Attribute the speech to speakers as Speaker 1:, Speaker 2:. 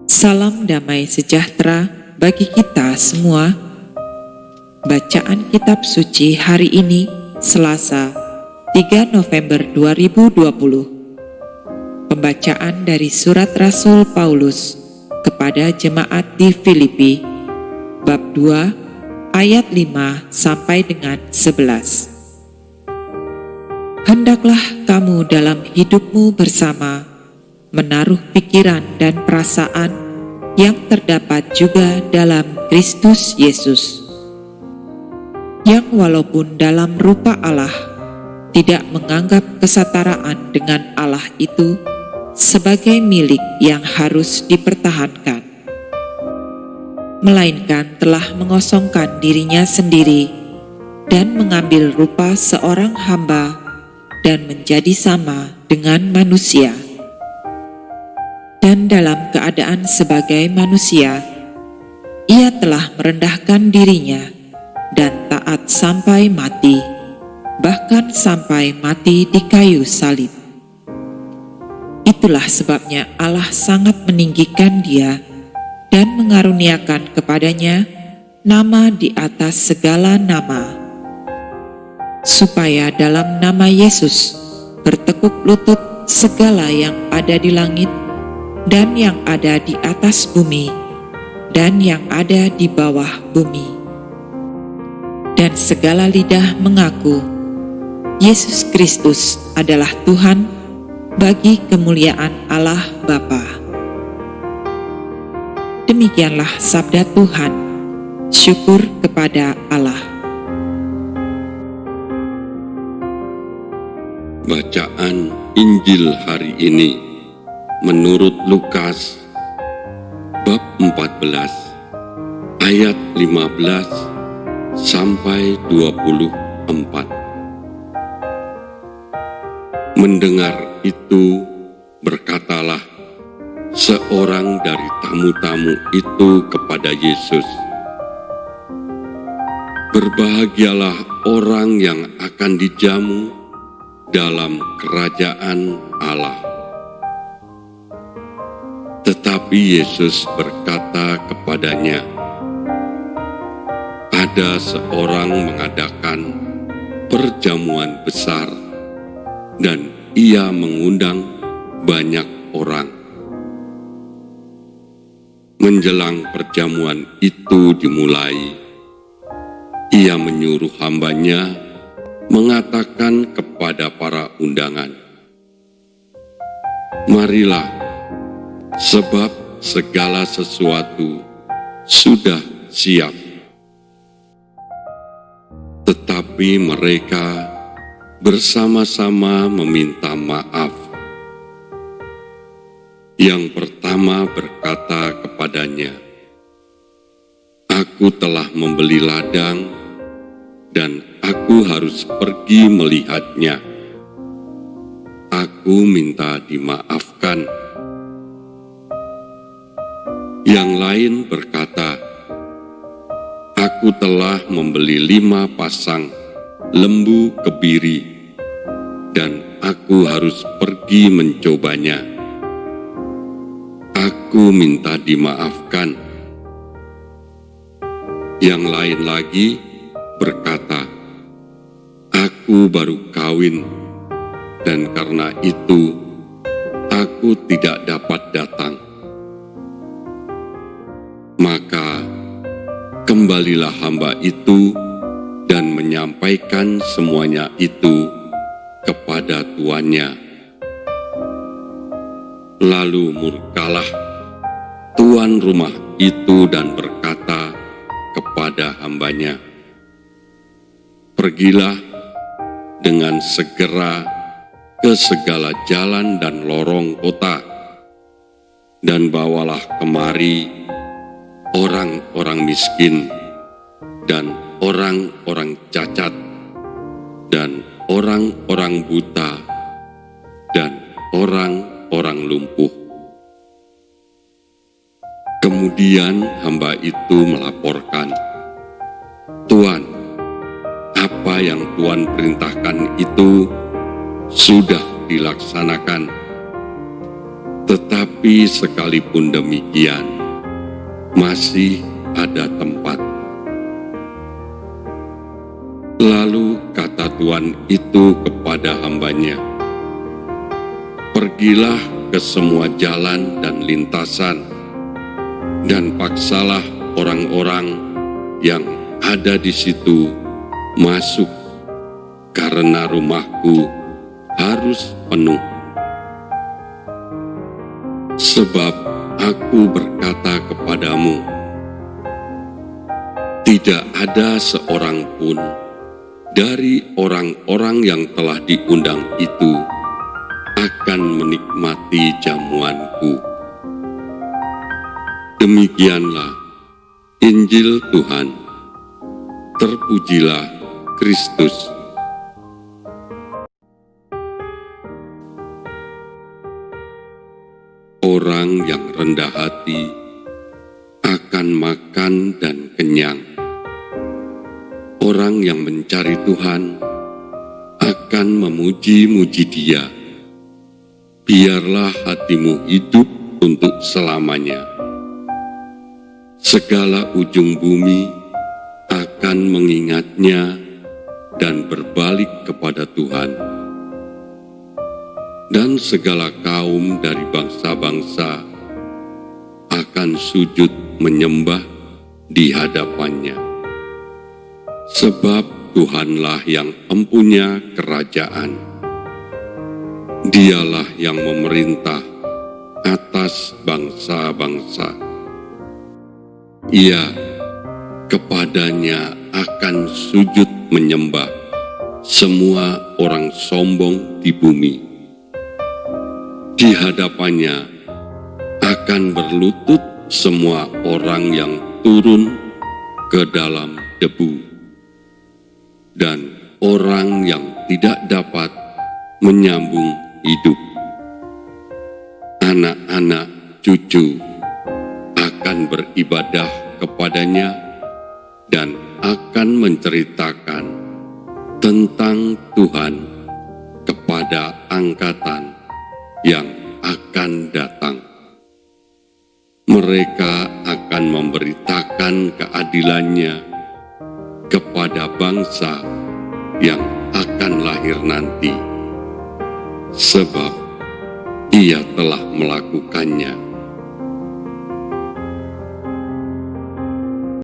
Speaker 1: Salam damai sejahtera bagi kita semua. Bacaan kitab suci hari ini, Selasa, 3 November 2020. Pembacaan dari surat Rasul Paulus kepada jemaat di Filipi, bab 2, ayat 5 sampai dengan 11. Hendaklah kamu dalam hidupmu bersama menaruh pikiran dan perasaan yang terdapat juga dalam Kristus Yesus, yang walaupun dalam rupa Allah tidak menganggap kesetaraan dengan Allah itu sebagai milik yang harus dipertahankan, melainkan telah mengosongkan dirinya sendiri dan mengambil rupa seorang hamba dan menjadi sama dengan manusia. Dan dalam keadaan sebagai manusia, ia telah merendahkan dirinya dan taat sampai mati, bahkan sampai mati di kayu salib. Itulah sebabnya Allah sangat meninggikan dia dan mengaruniakan kepadanya nama di atas segala nama, supaya dalam nama Yesus bertekuk lutut segala yang ada di langit dan yang ada di atas bumi, dan yang ada di bawah bumi. Dan segala lidah mengaku, Yesus Kristus adalah Tuhan bagi kemuliaan Allah Bapa. Demikianlah sabda Tuhan. Syukur kepada Allah.
Speaker 2: Bacaan Injil hari ini menurut Lukas bab 14 ayat 15 sampai 24. Mendengar itu, berkatalah seorang dari tamu-tamu itu kepada Yesus, "Berbahagialah orang yang akan dijamu dalam kerajaan Allah." Tetapi Yesus berkata kepadanya, "Ada seorang mengadakan perjamuan besar, dan ia mengundang banyak orang. Menjelang perjamuan itu dimulai, ia menyuruh hambanya mengatakan kepada para undangan, 'Marilah, sebab segala sesuatu sudah siap.' Tetapi mereka bersama-sama meminta maaf. Yang pertama berkata kepadanya, 'Aku telah membeli ladang, dan aku harus pergi melihatnya. Aku minta dimaafkan.' Yang lain berkata, 'Aku telah membeli 5 pasang lembu kebiri, dan aku harus pergi mencobanya. Aku minta dimaafkan.' Yang lain lagi berkata, 'Aku baru kawin, dan karena itu aku tidak dapat datang.' Maka kembalilah hamba itu dan menyampaikan semuanya itu kepada tuannya. Lalu murkalah tuan rumah itu dan berkata kepada hambanya, 'Pergilah dengan segera ke segala jalan dan lorong kota, dan bawalah kemari orang-orang miskin, dan orang-orang cacat, dan orang-orang buta, dan orang-orang lumpuh.' Kemudian hamba itu melaporkan, 'Tuan, apa yang Tuan perintahkan itu sudah dilaksanakan, Tetapi sekalipun demikian, masih ada tempat. Lalu kata Tuhan itu kepada hambanya, "Pergilah ke semua jalan dan lintasan, dan paksalah orang-orang yang ada di situ masuk, karena rumahku harus penuh. Sebab aku berkata kepadamu, tidak ada seorang pun dari orang-orang yang telah diundang itu akan menikmati jamuanku." Demikianlah Injil Tuhan. Terpujilah Kristus. Orang yang rendah hati akan makan dan kenyang. Orang yang mencari Tuhan akan memuji-muji Dia. Biarlah hatimu hidup untuk selamanya. Segala ujung bumi akan mengingatnya dan berbalik kepada Tuhan. Dan segala kaum dari bangsa-bangsa akan sujud menyembah di hadapannya. Sebab Tuhanlah yang mempunyai kerajaan. Dialah yang memerintah atas bangsa-bangsa. Ia kepadanya akan sujud menyembah semua orang sombong di bumi. Di hadapannya akan berlutut semua orang yang turun ke dalam debu, dan orang yang tidak dapat menyambung hidup. Anak-anak cucu akan beribadah kepadanya dan akan menceritakan tentang Tuhan kepada angkatan yang akan datang. Mereka akan memberitakan keadilannya kepada bangsa yang akan lahir nanti, sebab Ia telah melakukannya